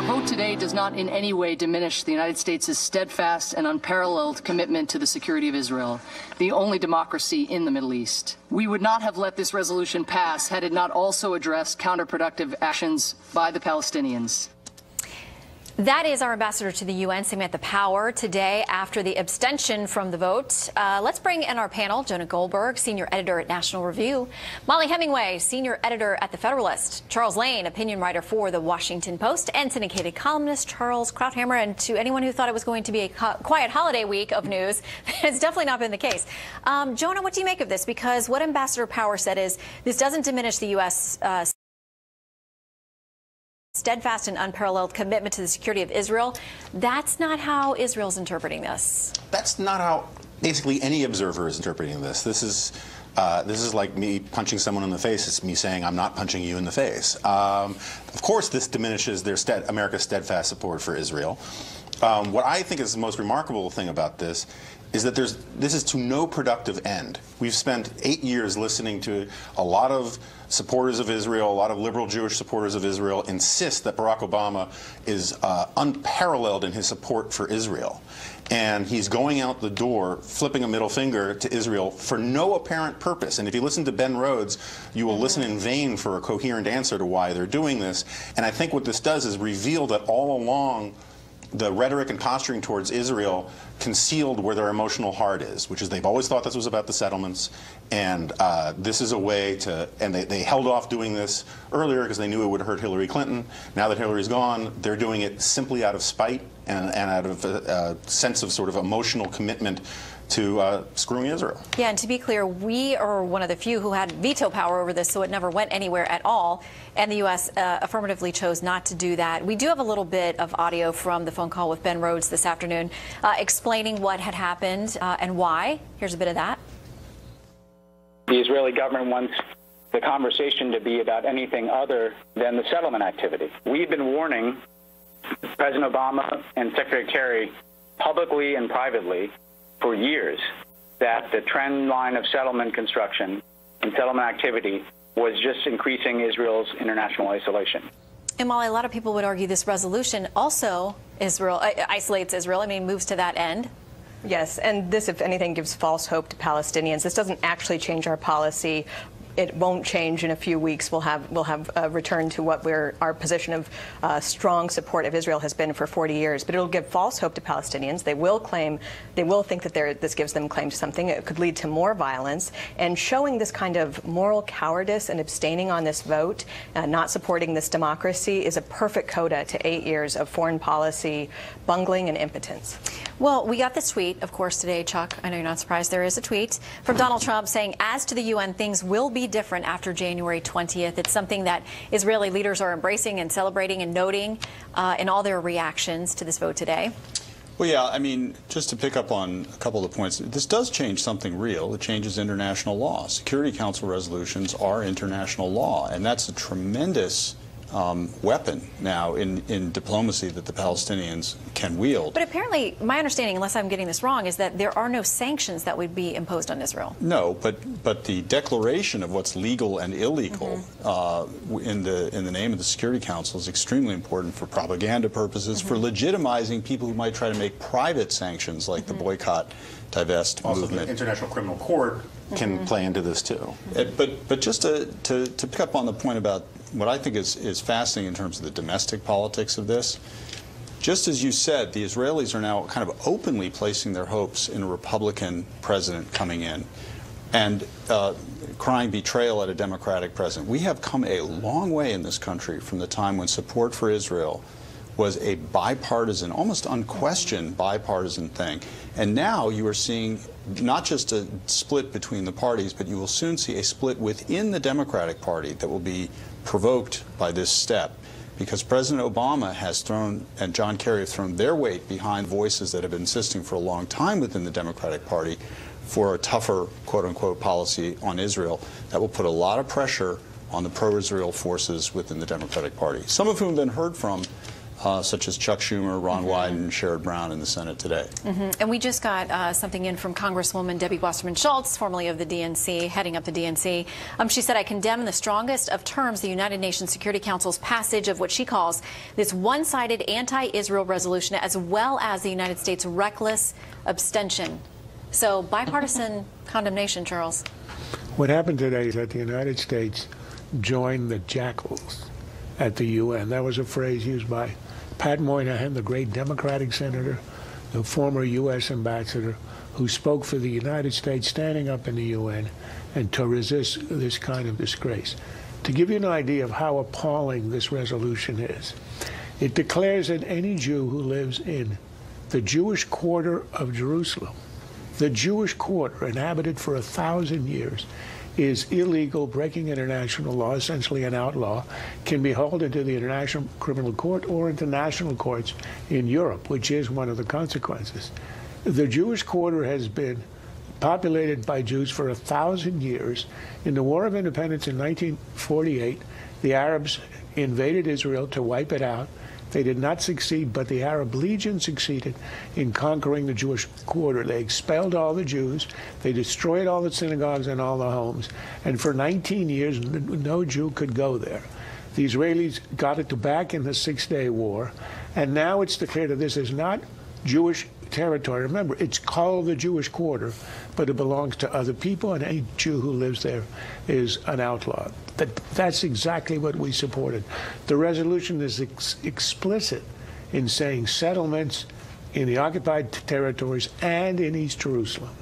vote today does not in any way diminish the United States' steadfast and unparalleled commitment to the security of Israel, the only democracy in the Middle East. We would not have let this resolution pass had it not also addressed counterproductive actions by the Palestinians. That is our ambassador to the UN, Samantha Power, today after the abstention from the vote. Let's bring in our panel, Jonah Goldberg, senior editor at National Review, Molly Hemingway, senior editor at The Federalist, Charles Lane, opinion writer for The Washington Post, and syndicated columnist Charles Krauthammer. And to anyone who thought it was going to be a quiet holiday week of news, it's definitely not been the case. Jonah, what do you make of this? Because what Ambassador Power said is this doesn't diminish the U.S. Steadfast and unparalleled commitment to the security of Israel. That's not how Israel's interpreting this. That's not how basically any observer is interpreting this. This is like me punching someone in the face. It's me saying I'm not punching you in the face. Of course, this diminishes America's steadfast support for Israel. What I think is the most remarkable thing about this is that this is to no productive end. We've spent 8 years listening to a lot of supporters of Israel, a lot of liberal Jewish supporters of Israel insist that Barack Obama is unparalleled in his support for Israel. And he's going out the door, flipping a middle finger to Israel for no apparent purpose. And if you listen to Ben Rhodes, you will listen in vain for a coherent answer to why they're doing this. And I think what this does is reveal that all along the rhetoric and posturing towards Israel concealed where their emotional heart is, which is they've always thought this was about the settlements, and this is a way to, and they held off doing this earlier because they knew it would hurt Hillary Clinton. Now that Hillary's gone, they're doing it simply out of spite and out of a sense of sort of emotional commitment to screwing Israel. Yeah, and to be clear, we are one of the few who had veto power over this, so it never went anywhere at all. And the U.S. Affirmatively chose not to do that. We do have a little bit of audio from the phone call with Ben Rhodes this afternoon explaining what had happened and why. Here's a bit of that. The Israeli government wants the conversation to be about anything other than the settlement activity. We've been warning President Obama and Secretary Kerry publicly and privately for years that the trend line of settlement construction and settlement activity was just increasing Israel's international isolation. And Molly, a lot of people would argue this resolution also isolates Israel. I mean, moves to that end. Yes, and this, if anything, gives false hope to Palestinians. This doesn't actually change our policy. It won't change in a few weeks. We'll have a return to what our position of strong support of Israel has been for 40 years. But it'll give false hope to Palestinians. They will think that this gives them claim to something. It could lead to more violence. And showing this kind of moral cowardice and abstaining on this vote, not supporting this democracy, is a perfect coda to 8 years of foreign policy bungling and impotence. Well, we got this tweet, of course, today, Chuck. I know you're not surprised. There is a tweet from Donald Trump saying, as to the UN, things will be different after January 20th. It's something that Israeli leaders are embracing and celebrating and noting in all their reactions to this vote today. Well, yeah, I mean, just to pick up on a couple of the points, this does change something real. It changes international law. Security Council resolutions are international law, and that's a tremendous weapon now in diplomacy that the Palestinians can wield. But apparently, my understanding, unless I'm getting this wrong, is that there are no sanctions that would be imposed on Israel. No, but the declaration of what's legal and illegal in the name of the Security Council is extremely important for propaganda purposes, for legitimizing people who might try to make private sanctions like the boycott, divest also movement. The International Criminal Court can play into this too. But just to pick up on the point about what I think is fascinating in terms of the domestic politics of this, just as you said, the Israelis are now kind of openly placing their hopes in a Republican president coming in and crying betrayal at a Democratic president. We have come a long way in this country from the time when support for Israel was a bipartisan, almost unquestioned bipartisan thing. And now you are seeing not just a split between the parties, but you will soon see a split within the Democratic Party that will be provoked by this step, because President Obama has thrown, and John Kerry have thrown their weight behind voices that have been insisting for a long time within the Democratic Party for a tougher, quote-unquote, policy on Israel that will put a lot of pressure on the pro-Israel forces within the Democratic Party, some of whom have been heard from such as Chuck Schumer, Ron Wyden, and Sherrod Brown in the Senate today. And we just got something in from Congresswoman Debbie Wasserman Schultz, formerly of the DNC, heading up the DNC. She said, I condemn in the strongest of terms the United Nations Security Council's passage of what she calls this one-sided anti-Israel resolution, as well as the United States' reckless abstention. So bipartisan condemnation, Charles. What happened today is that the United States joined the jackals at the UN. That was a phrase used by Pat Moynihan, the great Democratic senator, the former U.S. ambassador, who spoke for the United States standing up in the UN and to resist this kind of disgrace. To give you an idea of how appalling this resolution is, it declares that any Jew who lives in the Jewish quarter of Jerusalem, the Jewish quarter inhabited for 1,000 years, is illegal, breaking international law, essentially an outlaw, can be hauled into the International Criminal Court or into national courts in Europe, which is one of the consequences. The Jewish quarter has been populated by Jews for 1,000 years. In the War of Independence in 1948, the Arabs invaded Israel to wipe it out. They did not succeed, but the Arab Legion succeeded in conquering the Jewish quarter. They expelled all the Jews. They destroyed all the synagogues and all the homes. And for 19 years, no Jew could go there. The Israelis got it back in the Six-Day War. And now it's declared that this is not Jewish territory. Remember, it's called the Jewish quarter, but it belongs to other people, and any Jew who lives there is an outlaw. That's exactly what we supported. The resolution is explicit in saying settlements in the occupied territories and in East Jerusalem.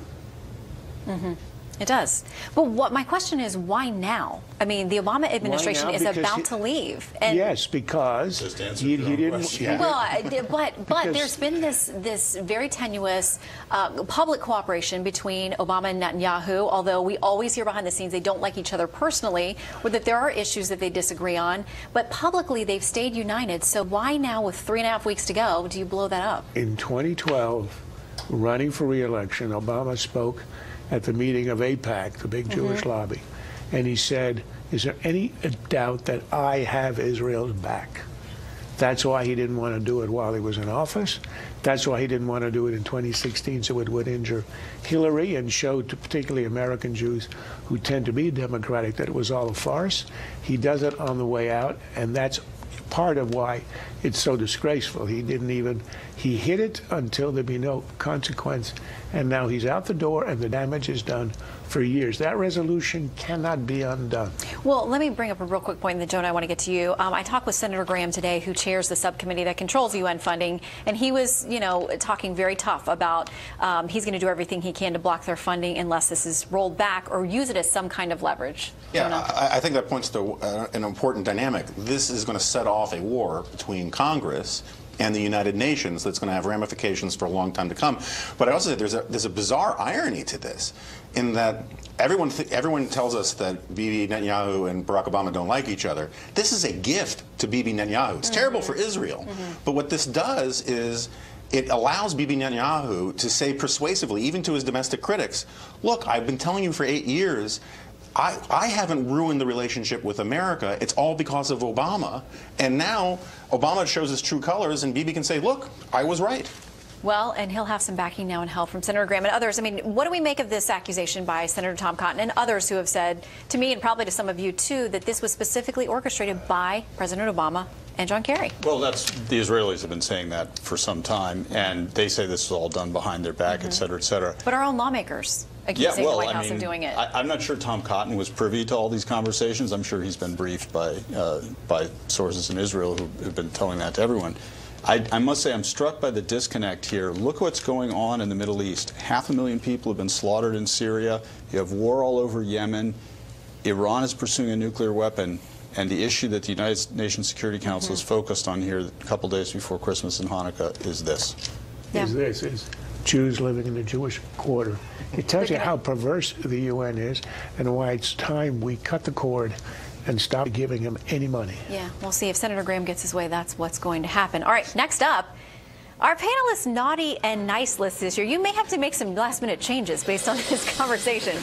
It does. But what my question is, why now? I mean, the Obama administration is about to leave. And yes, because he didn't. Yeah. Well, but there's been this very tenuous public cooperation between Obama and Netanyahu, although we always hear behind the scenes they don't like each other personally, or that there are issues that they disagree on. But publicly, they've stayed united. So why now, with 3.5 weeks to go, do you blow that up? In 2012, running for re-election, Obama spoke at the meeting of AIPAC, the big Jewish lobby, and he said, is there any doubt that I have Israel's back? That's why he didn't want to do it while he was in office. That's why he didn't want to do it in 2016, so it would injure Hillary and show to particularly American Jews who tend to be Democratic that it was all a farce. He does it on the way out, and that's part of why it's so disgraceful. He hid it until there'd be no consequence, and now he's out the door and the damage is done for years. That resolution cannot be undone. Well, let me bring up a real quick point, and then Joan, I want to get to you. I talked with Senator Graham today, who chairs the subcommittee that controls UN funding, and he was, talking very tough about he's going to do everything he can to block their funding unless this is rolled back or use it as some kind of leverage. Yeah, I think that points to an important dynamic. This is going to set off a war between Congress and the United Nations that's going to have ramifications for a long time to come. But I also say there's a bizarre irony to this, in that everyone tells us that Bibi Netanyahu and Barack Obama don't like each other. This is a gift to Bibi Netanyahu. It's terrible for Israel. But what this does is it allows Bibi Netanyahu to say persuasively, even to his domestic critics, look, I've been telling you for 8 years, I haven't ruined the relationship with America. It's all because of Obama. And now Obama shows his true colors, and Bibi can say, look, I was right. Well, and he'll have some backing now and help from Senator Graham and others. I mean, what do we make of this accusation by Senator Tom Cotton and others who have said to me, and probably to some of you too, that this was specifically orchestrated by President Obama and John Kerry? Well, the Israelis have been saying that for some time, and they say this is all done behind their back, et cetera, et cetera. But our own lawmakers accusing the White House of doing it. I'm not sure Tom Cotton was privy to all these conversations. I'm sure he's been briefed by sources in Israel who've been telling that to everyone. I must say I'm struck by the disconnect here. Look what's going on in the Middle East. 500,000 people have been slaughtered in Syria. You have war all over Yemen. Iran is pursuing a nuclear weapon. And the issue that the United Nations Security Council is focused on here a couple days before Christmas and Hanukkah is this. Is Jews living in the Jewish quarter. It tells you how perverse the UN is and why it's time we cut the cord and stop giving him any money. Yeah, we'll see if Senator Graham gets his way. That's what's going to happen. All right, next up, our panelists' naughty and nice list this year. You may have to make some last-minute changes based on this conversation.